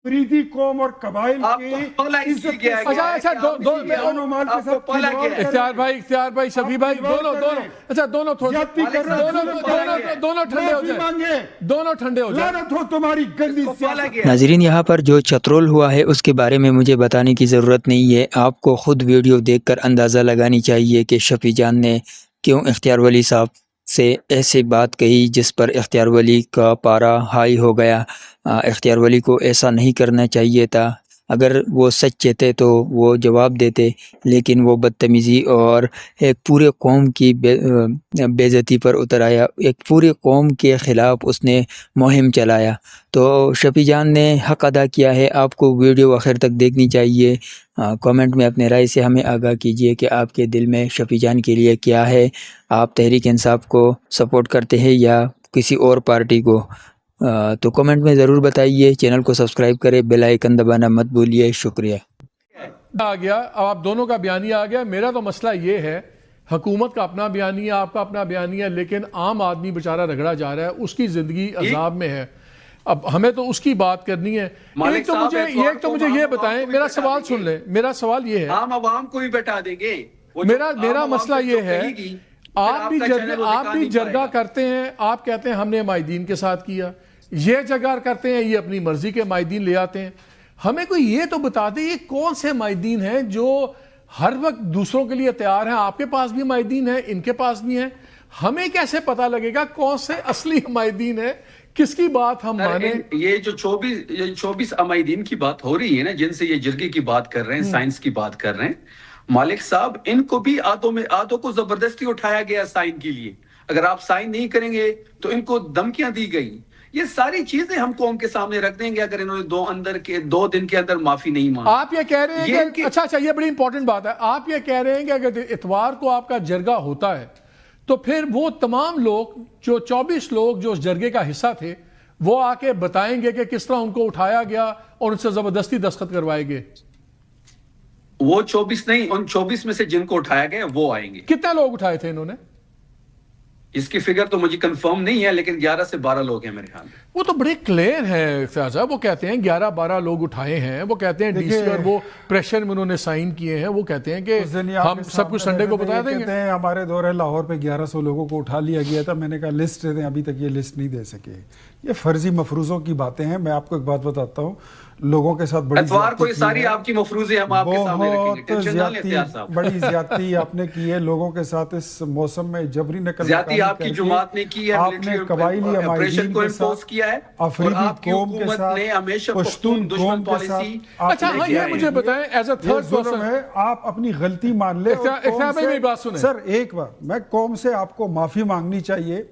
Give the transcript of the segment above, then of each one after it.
فریدی قوم اور قبائل کی اختیار بھائی شفیع بھائی دونوں ٹھنڈے ہو جائیں. تمہاری گندی سیاست. ناظرین، یہاں پر جو چترول ہوا ہے اس کے بارے میں مجھے بتانے کی ضرورت نہیں ہے، آپ کو خود ویڈیو دیکھ کر اندازہ لگانی چاہیے کہ شفیع جان نے کیوں اختیار ولی صاحب سے ایسی بات کہی جس پر اختیار ولی کا پارا ہائی ہو گیا. اختیار ولی کو ایسا نہیں کرنا چاہیے تھا. اگر وہ سچ چاہتے تو وہ جواب دیتے، لیکن وہ بدتمیزی اور ایک پورے قوم کی بے عزتی پر اتر آیا. ایک پورے قوم کے خلاف اس نے مہم چلایا. تو شفیع جان نے حق ادا کیا ہے. آپ کو ویڈیو آخر تک دیکھنی چاہیے. کامنٹ میں اپنے رائے سے ہمیں آگاہ کیجیے کہ آپ کے دل میں شفیع جان کے لیے کیا ہے. آپ تحریک انصاف کو سپورٹ کرتے ہیں یا کسی اور پارٹی کو؟ تو کامنٹ میں ضرور بتائیے. چینل کو سبسکرائب کریں، بیل آئیکن دبانا مت بھولیے. شکریہ. آ گیا اب آپ دونوں کا بیانیہ آ گیا. میرا تو مسئلہ یہ ہے، حکومت کا اپنا بیانیہ، آپ کا اپنا بیانیہ، لیکن عام آدمی بیچارہ رگڑا جا رہا ہے، اس کی زندگی عذاب میں ہے. اب ہمیں تو اس کی بات کرنی ہے. ایک تو مجھے یہ بتائیں، میرا سوال سن لیں. میرا سوال یہ ہے، عام عوام کو بھی بیٹھا دیں گے. میرا مسئلہ یہ ہے، آپ بھی جرگہ کرتے ہیں، آپ کہتے ہیں ہم نے مائدین کے ساتھ کیا، یہ جرگہ کرتے ہیں، یہ اپنی مرضی کے مائدین لے آتے ہیں. ہمیں کوئی یہ تو بتا دے یہ کون سے مائدین ہیں جو ہر وقت دوسروں کے لیے تیار ہیں. آپ کے پاس بھی مائدین ہیں، ان کے پاس بھی ہیں. ہمیں کیسے پتہ لگے گا کون سے اصلی مائدین ہیں، کس کی بات ہم مانیں؟ یہ جو 24 مائدین کی بات ہو رہی ہے نا، جن سے یہ جرگے کی بات کر رہے ہیں، سائنس کی بات کر رہے ہیں، مالک صاحب ان کو بھی آدھوں کو زبردستی اٹھایا گیا سائن کے لیے. اگر آپ سائن نہیں کریں گے تو ان کو دھمکیاں دی گئی. یہ ساری چیزیں ہم قوم کے سامنے رکھ دیں گے اگر انہوں نے 2 دن کے اندر معافی نہیں مانگی. آپ یہ کہہ رہے ہیں کہ اچھا یہ بڑی امپورٹنٹ بات ہے. آپ یہ کہہ رہے ہیں کہ اگر اتوار کو آپ کا جرگہ ہوتا ہے تو پھر وہ تمام لوگ جو 24 لوگ جو اس جرگے کا حصہ تھے وہ آ کے بتائیں گے کہ کس طرح ان کو اٹھایا گیا اور ان سے زبردستی دستخط کروائے گئے. وہ 24 نہیں، ان 24 میں سے جن کو اٹھایا گیا وہ آئیں گے. کتنے لوگ اٹھائے تھے انہوں نے؟ اس کی فگر تو مجھے کنفرم نہیں ہے، لیکن 11 سے 12 لوگ ہیں میرے خیال میں. وہ تو بڑے کلیئر ہیں صاحب. وہ کہتے ہیں 11-12 لوگ اٹھائے ہیں. وہ کہتے ہیں ڈی سی اور وہ پریشر میں انہوں نے سائن کیے ہیں. وہ کہتے ہیں کہ ہم سب کچھ سنڈے کو بتا دیں گے. ہمارے دورہ لاہور پہ 1100 لوگوں کو اٹھا لیا گیا تھا. میں نے کہا لسٹ دیں، ابھی تک یہ لسٹ نہیں دے سکے. یہ فرضی مفروضوں کی باتیں ہیں. میں آپ کو ایک بات بتاتا ہوں، لوگوں کے ساتھ بڑی اتوار کو یہ ساری آپ کی مفروضے ہم آپ کے سامنے رکھیں گے. ٹینشن نہ لیں اختیار صاحب. بڑی زیادتی آپ نے کی ہے لوگوں کے ساتھ اس موسم میں. جبری نقل زیادتی آپ کی جماعت نے کی ہے، آپ نے قبائلی آپریشن کو امپوز کیا ہے، اور آپ کی حکومت نے ہمیشہ پختون دشمن پالیسی. اچھا ہاں یہ مجھے بتائیں ایز اے تھرڈ پرسن ہے، آپ اپنی غلطی مان لیں. میری بات سنیں سر، ایک بار میں قوم سے آپ کو معافی مانگنی چاہیے.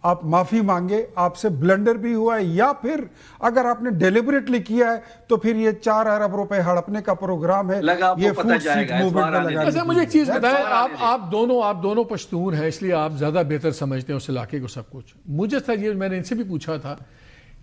آپ معافی مانگے، آپ سے بلنڈر بھی ہوا ہے، یا پھر اگر آپ نے ڈیلیبریٹلی کیا ہے تو پھر یہ 4 ارب روپے ہڑپنے کا پروگرام ہے. یہ فوڈ سٹریٹ موومنٹ میں لگا. اچھا مجھے ایک چیز بتائیں، آپ دونوں پشتون ہیں، اس لیے آپ زیادہ بہتر سمجھتے ہیں اس علاقے کو سب کچھ. مجھے تھا یہ، میں نے ان سے بھی پوچھا تھا،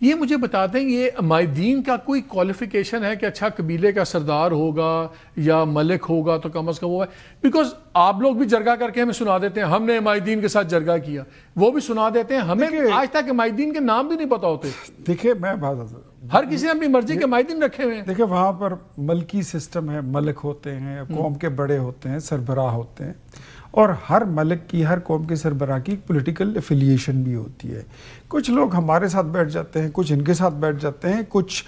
یہ مجھے بتا دیں یہ مائدین کا کوئی کوالیفیکیشن ہے کہ اچھا قبیلے کا سردار ہوگا یا ملک ہوگا تو کم از کم وہ ہے؟ بیکاز آپ لوگ بھی جرگہ کر کے ہمیں سنا دیتے ہیں ہم نے مائدین کے ساتھ جرگہ کیا، وہ بھی سنا دیتے ہیں. ہمیں آج تک مائدین کے نام بھی نہیں پتا ہوتے. دیکھیں میں بات، ہر کسی نے اپنی مرضی کے مائدین رکھے ہوئے ہیں. دیکھیں وہاں پر ملکی سسٹم ہے، ملک ہوتے ہیں، قوم کے بڑے ہوتے ہیں، سربراہ ہوتے ہیں، اور ہر ملک کی، ہر قوم کے سربراہ کی پولیٹیکل افیلیشن بھی ہوتی ہے. کچھ لوگ ہمارے ساتھ بیٹھ جاتے ہیں، کچھ ان کے ساتھ بیٹھ جاتے ہیں، کچھ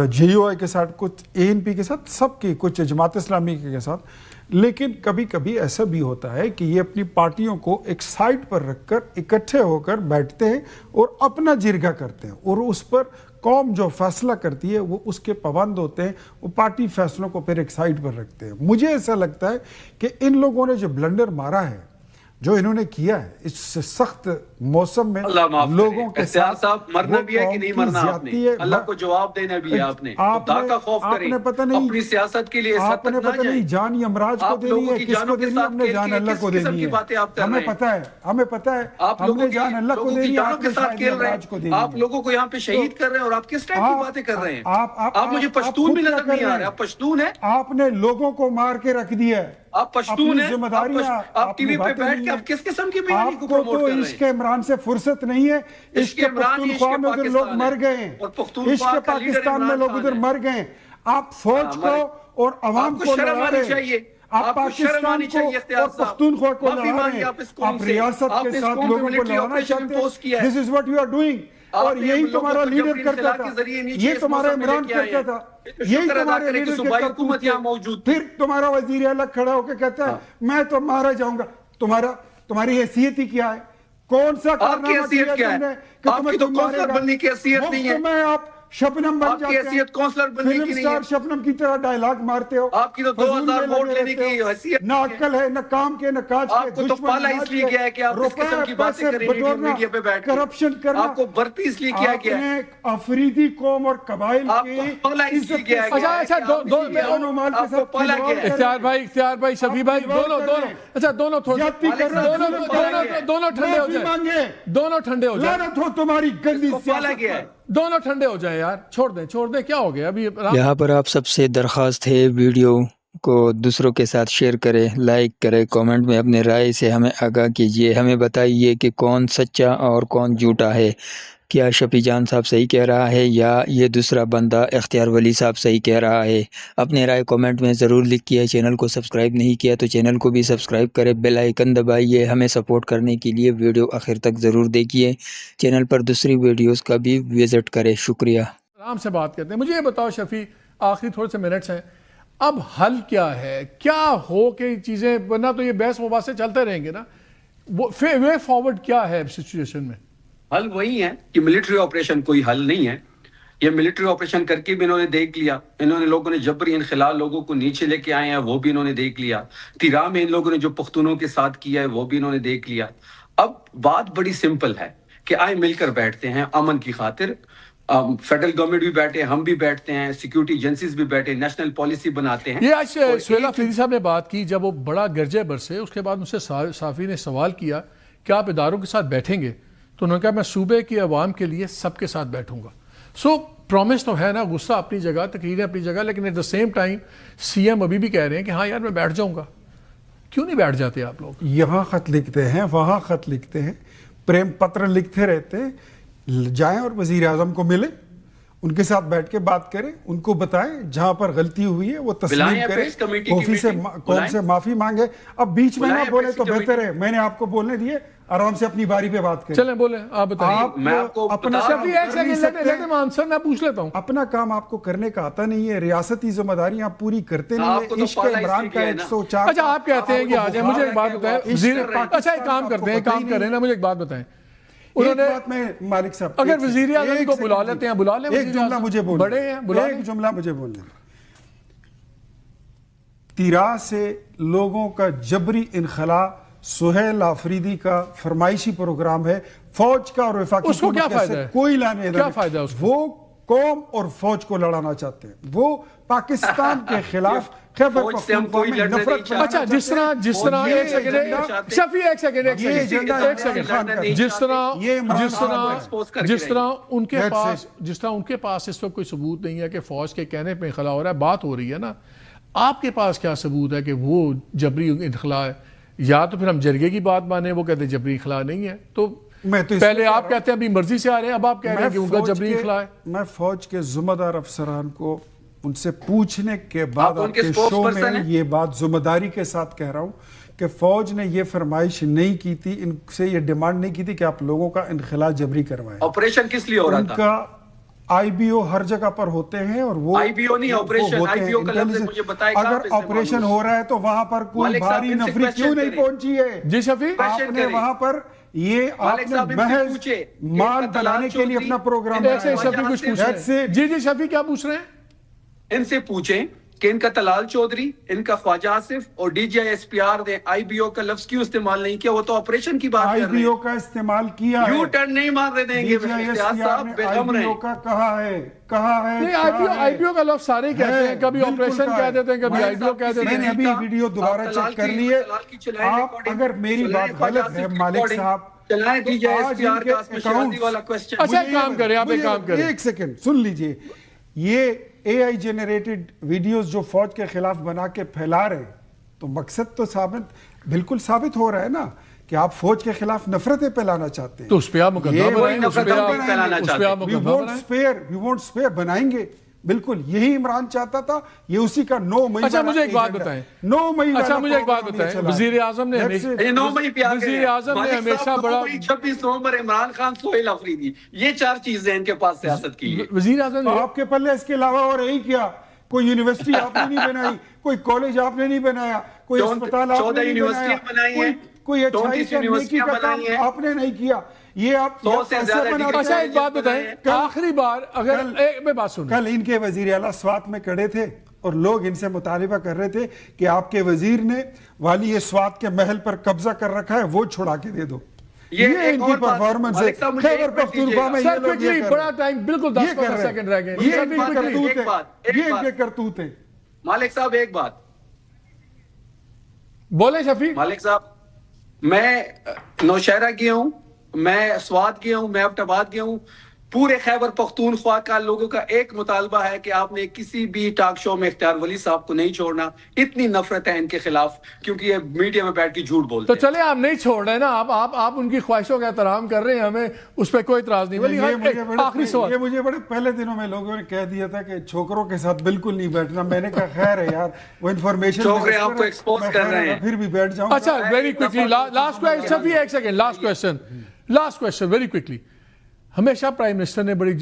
جے یو آئی کے ساتھ، کچھ اے این پی کے ساتھ، سب کی، کچھ جماعت اسلامی کے ساتھ. لیکن کبھی کبھی ایسا بھی ہوتا ہے کہ یہ اپنی پارٹیوں کو ایک سائٹ پر رکھ کر اکٹھے ہو کر بیٹھتے ہیں اور اپنا جرگہ کرتے ہیں، اور اس پر قوم جو فیصلہ کرتی ہے وہ اس کے پابند ہوتے ہیں. وہ پارٹی فیصلوں کو پھر ایک سائٹ پر رکھتے ہیں. مجھے ایسا لگتا ہے کہ ان لوگوں نے جو بلنڈر مارا ہے، جو انہوں نے کیا ہے اس سخت موسم میں لوگوں کے ساتھ، مرنا بھی ہے کہ نہیں مرنا آپ نے، اللہ کو جواب دینا بھی ہے. آپ نے خدا کا خوف کریں، اپنی سیاست کے لیے آپ نے پتہ نہیں جان یمراج کو دینی ہے، کس کو دینی ہے؟ ہم نے جان اللہ کو دینی ہے. ہمیں پتہ ہے ہم نے جان اللہ کو دینی ہے، آپ نے شاید یمراج کو دینی ہے. آپ لوگوں کو یہاں پہ شہید کر رہے ہیں اور آپ کس ٹائپ کی باتیں کر رہے ہیں؟ آپ مجھے پشتون بھی نظر نہیں آ رہے. آپ پشتون ہیں؟ آپ نے لوگوں کو مار کے رکھ دیا ہے. آپ پشتون ہیں، آپ ٹی وی پہ بیٹھ کے آپ کس قسم کی بیانی کو پروموٹ کر رہے ہیں؟ عشق عمران سے فرصت نہیں ہے. عشق پختونخوا میں ادھر لوگ مر گئے ہیں، عشق پاکستان میں لوگ ادھر مر گئے ہیں. آپ فوج کو اور عوام کو لڑا رہے ہیں، آپ پاکستان کو اور پختونخوا کو لڑا رہے ہیں، آپ ریاست کے ساتھ لوگوں کو لڑانا چاہتے ہیں. This is what you are doing. اور یہی تمہارا لیڈر کرتا تھا، یہ تمہارا عمران کرتا تھا، یہی تمہارے لیڈر کے کرتوت تھے. پھر تمہارا وزیر اعلیٰ کھڑا ہو کے کہتا ہے میں تو مارا جاؤں گا. تمہاری حیثیت ہی کیا ہے؟ کون سا کارنامہ دیا تم نے کہ تمہیں تم مارے گا؟ مفت میں آپ شبنم بن جاتے ہیں، فلم سٹار شبنم کی طرح ڈائلاگ مارتے ہو. آپ کی تو 2000 ووٹ لینے کی حیثیت نہ عقل ہے، نہ کام کے، نہ کاج کے. آپ کو تو پالا اس لیے کیا ہے کہ آپ اس قسم کی باتیں کریں میڈیا پہ بیٹھ کے، کرپشن کرنا. آپ کو برتی اس لیے کیا گیا ہے، آپ نے افریدی قوم اور قبائل کی عزت کیا ہے. اختیار بھائی شفیع بھائی دونوں ٹھنڈے ہو جائیں، دونوں ٹھنڈے ہو جائیں، لعنت ہو تمہاری گندی سیاست پر. دونوں ٹھنڈے ہو جائیں یار، چھوڑ دیں کیا ہو گیا ابھی. یہاں پر آپ سب سے درخواست ہے ویڈیو کو دوسروں کے ساتھ شیئر کریں، لائک کریں، کامنٹ میں اپنے رائے سے ہمیں آگاہ کیجیے. ہمیں بتائیے کہ کون سچا اور کون جھوٹا ہے. کیا شفیع جان صاحب صحیح کہہ رہا ہے یا یہ دوسرا بندہ اختیار ولی صاحب صحیح کہہ رہا ہے؟ اپنے رائے کامنٹ میں ضرور لکھیے. چینل کو سبسکرائب نہیں کیا تو چینل کو بھی سبسکرائب کریں، بیل آئیکن دبائیے. ہمیں سپورٹ کرنے کے لیے ویڈیو آخر تک ضرور دیکھیے. چینل پر دوسری ویڈیوز کا بھی وزٹ کریں. شکریہ. آرام سے بات کرتے ہیں. مجھے یہ بتاؤ شفیع، آخری تھوڑے سے منٹس ہیں، اب حل کیا ہے؟ کیا ہو کہ چیزیں، ورنہ تو یہ بحث مباحثے چلتے رہیں گے نا. وے فارورڈ کیا ہے سچویشن میں؟ حل وہی ہے کہ ملٹری آپریشن کوئی حل نہیں ہے. یہ ملٹری آپریشن کر کے بھی انہوں نے دیکھ لیا. انہوں نے لوگوں نے جبری انخلا لوگوں کو نیچے لے کے آئے ہیں، وہ بھی انہوں نے دیکھ لیا. تیرا میں ان لوگوں نے جو پختونوں کے ساتھ کیا ہے وہ بھی انہوں نے دیکھ لیا. اب بات بڑی سمپل ہے کہ آئے مل کر بیٹھتے ہیں امن کی خاطر. فیڈرل گورنمنٹ بھی بیٹھے، ہم بھی بیٹھتے ہیں، سیکیورٹی ایجنسیز بھی بیٹھے، نیشنل پالیسی بناتے ہیں. یہ آج سہیل افریدی صاحب نے بات کی جب وہ بڑا گرجے برسے، اس کے بعد مجھ سے صحافی نے سوال کیا کہ آپ اداروں کے ساتھ بیٹھیں گے؟ تو انہوں نے کہا میں صوبے کی عوام کے لیے سب کے ساتھ بیٹھوں گا. سو پرومس تو ہے نا، غصہ اپنی جگہ، تقریریں اپنی جگہ، لیکن at the same time C M ابھی بھی کہہ رہے ہیں کہ ہاں یار میں بیٹھ جاؤں گا. کیوں نہیں بیٹھ جاتے آپ لوگ؟ یہاں خط لکھتے ہیں، وہاں خط لکھتے ہیں، پریم پتر لکھتے رہتے ہیں. جائیں اور وزیر اعظم کو ملیں، ان کے ساتھ بیٹھ کے بات کریں، ان کو بتائیں جہاں پر غلطی ہوئی ہے وہ تسلیم کریں، قوم سے معافی مانگے. اب بیچ میں نہ بولے تو بہتر ہے. میں نے آپ کو بولنے دیے، آرام سے اپنی باری پہ بات کریں. چلیں بولیں، آپ بتائیں. میں آپ کو اپنا آنسر میں پوچھ لیتا ہوں. اپنا کام آپ کو کرنے کا آتا نہیں ہے، ریاستی ذمہ داریاں آپ پوری کرتے نہیں ہیں. عشق عمران کا 104. اچھا آپ کہتے ہیں کہ آ جائیں، مجھے ایک بات بتائیں. اچھا ایک کام کرتے ہیں، کام کریں نا، مجھے ایک بات بتائیں. مالک صاحب اگر وزیر اعظم کو بلا لیتے ہیں، بلا لیں. ایک جملہ مجھے بولیں، بڑے ہیں، ایک جملہ مجھے بولیں. تیرا سے لوگوں کا جبری انخلا سہیل آفریدی کا فرمائشی پروگرام ہے. فوج کا اور وفاقی اس کو کیا فائدہ ہے؟ کوئی لانے کیا فائدہ ہے اس کو؟ وہ قوم اور فوج کو لڑانا چاہتے ہیں، وہ پاکستان کے خلاف خیبر پختونخوا میں نفرت. اچھا جس طرح شفیع ایک سیکنڈ جس طرح ان کے پاس اس وقت کوئی ثبوت نہیں ہے کہ فوج کے کہنے پہ انخلا ہو رہا ہے، بات ہو رہی ہے نا، آپ کے پاس کیا ثبوت ہے کہ وہ جبری انخلا ہے؟ یا تو پھر ہم جرگے کی بات مانیں، وہ کہتے ہیں جبری انخلا نہیں ہے. تو پہلے آپ کہتے ہیں ابھی مرضی سے آ رہے ہیں، اب آپ کہہ رہے ہیں کہ ان کا جبری انخلا ہے. میں فوج کے ذمہ دار افسران کو ان سے پوچھنے کے بعد آپ کے شو میں یہ بات ذمہ داری کے ساتھ کہہ رہا ہوں کہ فوج نے یہ فرمائش نہیں کی تھی، ان سے یہ ڈیمانڈ نہیں کی تھی کہ آپ لوگوں کا انخلا جبری کروائیں. آپریشن کس لیے ہو رہا تھا؟ ان کا آئی بی او ہر جگہ پر ہوتے ہیں، اور وہ آئی بی او نہیں، آپریشن. آئی بی او کا لفظ مجھے بتائے گا. اگر آپریشن ہو رہا ہے تو وہاں پر کوئی بھاری نفری کیوں نہیں پہنچی ہے؟ جی شفیع، آپ نے وہاں پر یہ آپ نے محض مال بنانے کے لیے اپنا پروگرام جی شفیع کیا پوچھ رہے ہیں؟ ان سے پوچھیں کہ ان کا طلال چودھری، ان کا خواجہ آصف اور D G I S P R نے آئی بی او کا لفظ کیوں استعمال نہیں کیا؟ وہ تو آپریشن کی بات کر رہے ہیں. آئی بی او کا استعمال کیا ہے، یو ٹرن نہیں مارنے دیں گے. آئی بی او کا کہا ہے آئی بی او کا لفظ سارے کہتے ہیں، کبھی آپریشن کہہ دیتے ہیں، کبھی آئی بی او کہہ دیتے ہیں. میں نے ابھی ویڈیو دوبارہ چیک کر لی ہے. آپ اگر میری بات غلط ہے مالک صاحب، چلائیں D G I S P R کا اسپیشلٹی والا کوسچن. اچھا ایک کام کریں، آپ ایک کام کریں، ایک سیکنڈ سن لیجئے. یہ اے آئی جنریٹڈ ویڈیوز جو فوج کے خلاف بنا کے پھیلا رہے ہیں، تو مقصد تو بالکل ثابت ہو رہا ہے نا کہ آپ فوج کے خلاف نفرتیں پھیلانا چاہتے ہیں. تو اس پہ آپ مقدمہ بنائیں، بنائیں گے. بالکل یہی عمران چاہتا تھا، یہ اسی کا 9 مئی. اچھا مجھے ایک بات بتائیں، وزیر اعظم نے ہمیشہ بڑا 26 نومبر عمران خان، سہیل آفریدی، یہ 4 چیزیں ان کے پاس سیاست کی. وزیر اعظم آپ کے پلے اس کے علاوہ اور یہی کیا؟ کوئی یونیورسٹی آپ نے نہیں بنائی، کوئی کالج آپ نے نہیں بنایا، کوئی اسپتال آپ نے نہیں بنایا، کوئی اچھائی کا نیکی کا کام آپ نے نہیں کیا. یہ آپ 100 سے زیادہ. اچھا ایک بات بتائیں، آخری بار اگر میں بات سنیں، کل ان کے وزیر اعلیٰ سوات میں کھڑے تھے اور لوگ ان سے مطالبہ کر رہے تھے کہ آپ کے وزیر نے والی سوات کے محل پر قبضہ کر رکھا ہے، وہ چھڑا کے دے دو. یہ ان کی پرفارمنس ہے. خیبر پختونخوا میں یہ لوگ یہ بڑا ٹائم بالکل 10 سیکنڈ رہ گئے. یہ ان کے کرتوت ہیں. مالک صاحب ایک بات بولے شفیق. مالک صاحب، میں نوشہرہ گیا ہوں، میں سوات گیا ہوں، میں ایبٹ آباد گیا ہوں. پورے خیبر پختونخوا کا لوگوں کا ایک مطالبہ ہے کہ آپ نے کسی بھی ٹاک شو میں اختیار ولی صاحب کو نہیں چھوڑنا. اتنی نفرت ہے ان کے خلاف کیونکہ یہ میڈیا میں بیٹھ کے جھوٹ بولتے ہیں. تو چلے آپ نہیں چھوڑ رہے نا، آپ ان کی خواہشوں کا احترام کر رہے ہیں، ہمیں اس پہ کوئی اعتراض نہیں. ولی آخری سوال، یہ مجھے بڑے پہلے دنوں میں لوگوں نے کہہ دیا تھا کہ چھوکروں کے ساتھ بالکل نہیں بیٹھنا. میں نے کہا خیر ہے یار، وہ انفارمیشن چھوکرے آپ کو ایکسپوز کر رہے ہیں، پھر بھی بیٹھ جاؤں. اچھا ویری کوئکلی لاسٹ کوسچن، ایک second, last question very quickly. ہمیشہ پرائم منسٹر نے بڑی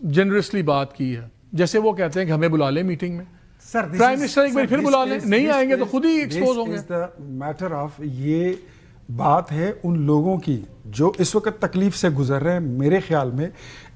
جنرسلی بات کی ہے، جیسے وہ کہتے ہیں کہ ہمیں بلا لیں میٹنگ میں. پرائم منسٹر ایک بار پھر بلا لیں، نہیں آئیں گے تو خود ہی ایکسپوز ہوں گے. میٹر آف یہ بات ہے ان لوگوں کی جو اس وقت تکلیف سے گزر رہے ہیں. میرے خیال میں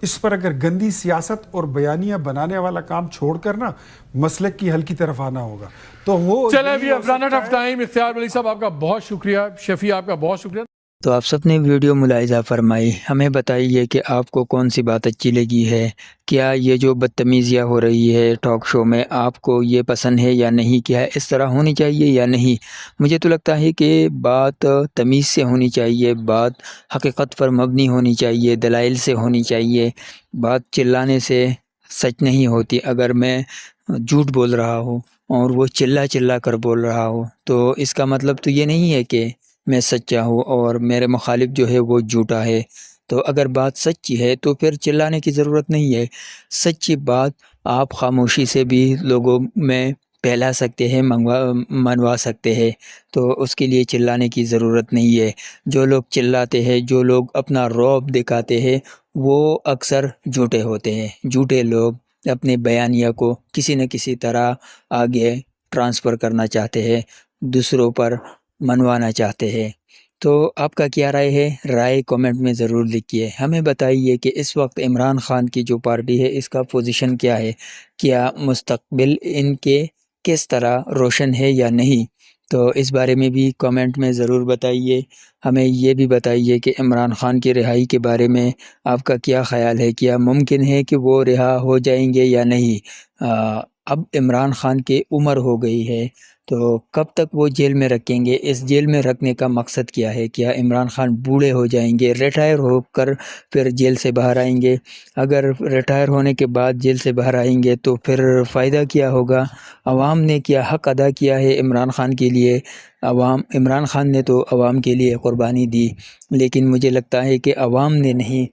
اس پر اگر گندی سیاست اور بیانیاں بنانے والا کام چھوڑ کر نا مسلک کی حل کی طرف آنا ہوگا تو وہ چلیں ابھی رن آؤٹ آف ٹائم. اختیار ولی صاحب آپ کا بہت شکریہ، شفیع آپ کا بہت شکریہ. تو آپ سب نے ویڈیو ملاحظہ فرمائی. ہمیں بتائیے کہ آپ کو کون سی بات اچھی لگی ہے. کیا یہ جو بدتمیزیاں ہو رہی ہے ٹاک شو میں آپ کو یہ پسند ہے یا نہیں؟ کیا اس طرح ہونی چاہیے یا نہیں؟ مجھے تو لگتا ہے کہ بات تمیز سے ہونی چاہیے، بات حقیقت پر مبنی ہونی چاہیے، دلائل سے ہونی چاہیے. بات چلانے سے سچ نہیں ہوتی. اگر میں جھوٹ بول رہا ہوں اور وہ چلا کر بول رہا ہوں تو اس کا مطلب تو یہ نہیں ہے کہ میں سچا ہوں اور میرے مخالف جو ہے وہ جھوٹا ہے. تو اگر بات سچی ہے تو پھر چلانے کی ضرورت نہیں ہے. سچی بات آپ خاموشی سے بھی لوگوں میں پھیلا سکتے ہیں، منوا سکتے ہیں. تو اس کے لیے چلانے کی ضرورت نہیں ہے. جو لوگ چلاتے ہیں، جو لوگ اپنا رعب دکھاتے ہیں، وہ اکثر جھوٹے ہوتے ہیں. جھوٹے لوگ اپنے بیانیہ کو کسی نہ کسی طرح آگے ٹرانسفر کرنا چاہتے ہیں، دوسروں پر منوانا چاہتے ہیں. تو آپ کا کیا رائے ہے؟ رائے کومنٹ میں ضرور لکھیے. ہمیں بتائیے کہ اس وقت عمران خان کی جو پارٹی ہے اس کا پوزیشن کیا ہے، کیا مستقبل ان کے کس طرح روشن ہے یا نہیں؟ تو اس بارے میں بھی کومنٹ میں ضرور بتائیے. ہمیں یہ بھی بتائیے کہ عمران خان کی رہائی کے بارے میں آپ کا کیا خیال ہے. کیا ممکن ہے کہ وہ رہا ہو جائیں گے یا نہیں؟ اب عمران خان کی عمر ہو گئی ہے تو کب تک وہ جیل میں رکھیں گے؟ اس جیل میں رکھنے کا مقصد کیا ہے؟ کیا عمران خان بوڑھے ہو جائیں گے، ریٹائر ہو کر پھر جیل سے باہر آئیں گے؟ اگر ریٹائر ہونے کے بعد جیل سے باہر آئیں گے تو پھر فائدہ کیا ہوگا؟ عوام نے کیا حق ادا کیا ہے عمران خان کے لیے؟ عمران خان نے تو عوام کے لیے قربانی دی، لیکن مجھے لگتا ہے کہ عوام نے نہیں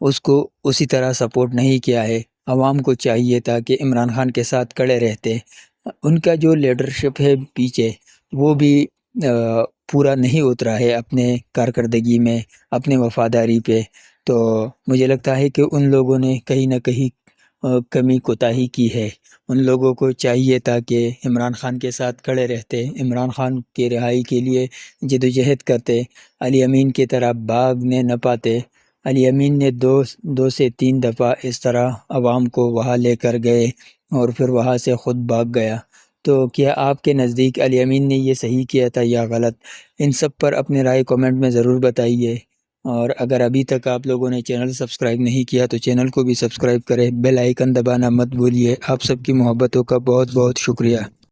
اس کو اسی طرح سپورٹ نہیں کیا ہے. عوام کو چاہیے تھا کہ عمران خان کے ساتھ کھڑے رہتے. ان کا جو لیڈرشپ ہے پیچھے وہ بھی پورا نہیں اترا ہے اپنے کارکردگی میں، اپنے وفاداری پہ. تو مجھے لگتا ہے کہ ان لوگوں نے کہیں نہ کہیں کمی کوتاہی کی ہے. ان لوگوں کو چاہیے تھا کہ عمران خان کے ساتھ کھڑے رہتے، عمران خان کی رہائی کے لیے جدوجہد کرتے. علی امین کی طرح بھاگنے نہ پاتے. علی امین نے دو سے تین دفعہ اس طرح عوام کو وہاں لے کر گئے اور پھر وہاں سے خود بھاگ گیا. تو کیا آپ کے نزدیک علی امین نے یہ صحیح کیا تھا یا غلط؟ ان سب پر اپنی رائے کومنٹ میں ضرور بتائیے. اور اگر ابھی تک آپ لوگوں نے چینل سبسکرائب نہیں کیا تو چینل کو بھی سبسکرائب کریں، بیل آئیکن دبانا مت بھولیے. آپ سب کی محبتوں کا بہت بہت شکریہ.